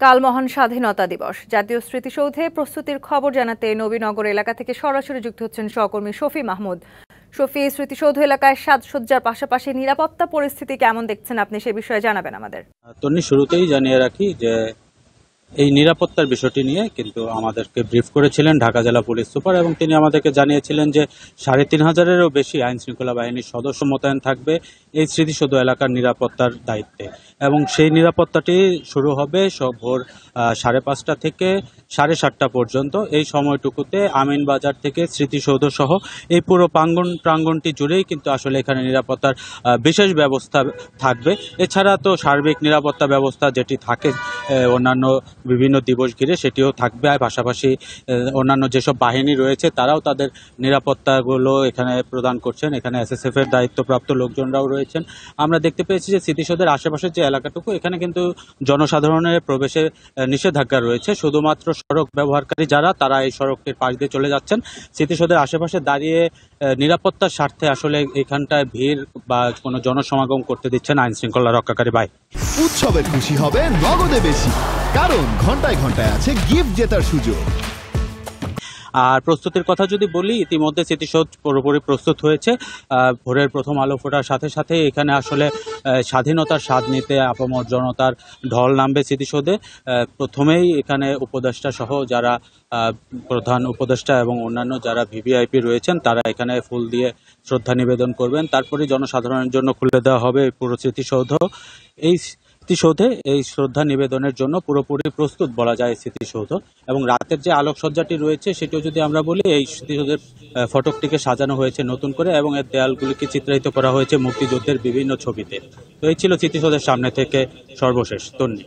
কাল মহান স্বাধীনতা দিবস। জাতীয় স্মৃতিসৌধে প্রস্তুতির খবর জানাতে নবীনগর এলাকা থেকে সরাসরি যুক্ত হচ্ছেন সহকর্মী শফি মাহমুদ। শফি, স্মৃতিসৌধ এলাকায় সাজসজ্জার পাশাপাশি নিরাপত্তা পরিস্থিতি কেমন দেখছেন আপনি, সে বিষয়ে জানাবেন আমাদের। তন্নি, শুরুতেই জানিয়ে রাখি যে এই নিরাপত্তার বিষয়টি নিয়ে কিন্তু আমাদেরকে ব্রিফ করেছিলেন ঢাকা জেলা পুলিশ সুপার, এবং তিনি আমাদেরকে জানিয়েছিলেন যে ৩৫০০-এরও বেশি আইন শৃঙ্খলা বাহিনীর সদস্য মোতায়েন থাকবে এই স্মৃতিসৌধ এলাকার নিরাপত্তার দায়িত্বে। এবং সেই নিরাপত্তাটি শুরু হবে ভোর ৫:৩০ থেকে ৭:৩০ পর্যন্ত। এই সময়টুকুতে আমিনবাজার থেকে স্মৃতিসৌধ সহ এই পুরো প্রাঙ্গণটি জুড়েই কিন্তু আসলে এখানে নিরাপত্তার বিশেষ ব্যবস্থা থাকবে। এছাড়া তো সার্বিক নিরাপত্তা ব্যবস্থা যেটি থাকে অন্যান্য বিভিন্ন দিবস ঘিরে, সেটিও থাকবে। পাশাপাশি অন্যান্য যেসব বাহিনী রয়েছে তারাও তাদের নিরাপত্তাগুলো এখানে প্রদান করছেন। এখানে এসএসএফ এর দায়িত্বপ্রাপ্ত লোকজনরাও রয়েছেন। আমরা দেখতে পেয়েছি যে স্মৃতিসৌধের আশেপাশের যে এলাকাটুকু, এখানে কিন্তু জনসাধারণের প্রবেশে নিষেধাজ্ঞা রয়েছে। শুধুমাত্র সড়ক ব্যবহারকারী যারা, তারা এই সড়কটির পাশ দিয়ে চলে যাচ্ছেন। স্মৃতিসৌধের আশেপাশে দাঁড়িয়ে নিরাপত্তার স্বার্থে আসলে এখানটায় ভিড় বা কোনো জনসমাগম করতে দিচ্ছেন আইন শৃঙ্খলা রক্ষাকারী বাহিনী। উৎসবে খুশি হবে নগদে বেশি, কারণ ঘন্টায় ঘন্টায় আছে গিফট জেতার সুযোগ। আর প্রস্তুতির কথা যদি বলি, ইতিমধ্যে স্মৃতিসৌধ পুরোপুরি প্রস্তুত হয়েছে। ভোরের প্রথম আলো ফোটার সাথে সাথে এখানে আসলে স্বাধীনতার স্বাদ নিতে আপামর জনতার ঢল নামবে স্মৃতিসৌধে। প্রথমেই এখানে উপদেষ্টা সহ যারা প্রধান উপদেষ্টা এবং অন্যান্য যারা ভিভিআইপি রয়েছেন, তারা এখানে ফুল দিয়ে শ্রদ্ধা নিবেদন করবেন। তারপরে জনসাধারণের জন্য খুলে দেওয়া হবে পুরো স্মৃতিসৌধ। এই স্মৃতিসৌধে এই শ্রদ্ধা নিবেদনের জন্য পুরোপুরি প্রস্তুত বলা যায় স্মৃতিসৌধ। এবং রাতের যে আলোকসজ্জাটি রয়েছে সেটিও যদি আমরা বলি, এই স্মৃতিসৌধের ফটকটিকে সাজানো হয়েছে নতুন করে এবং এর দেয়ালগুলিকে চিত্রায়িত করা হয়েছে মুক্তিযুদ্ধের বিভিন্ন ছবিতে। তো এই ছিল স্মৃতিসৌধের সামনে থেকে সর্বশেষ। তন্নি।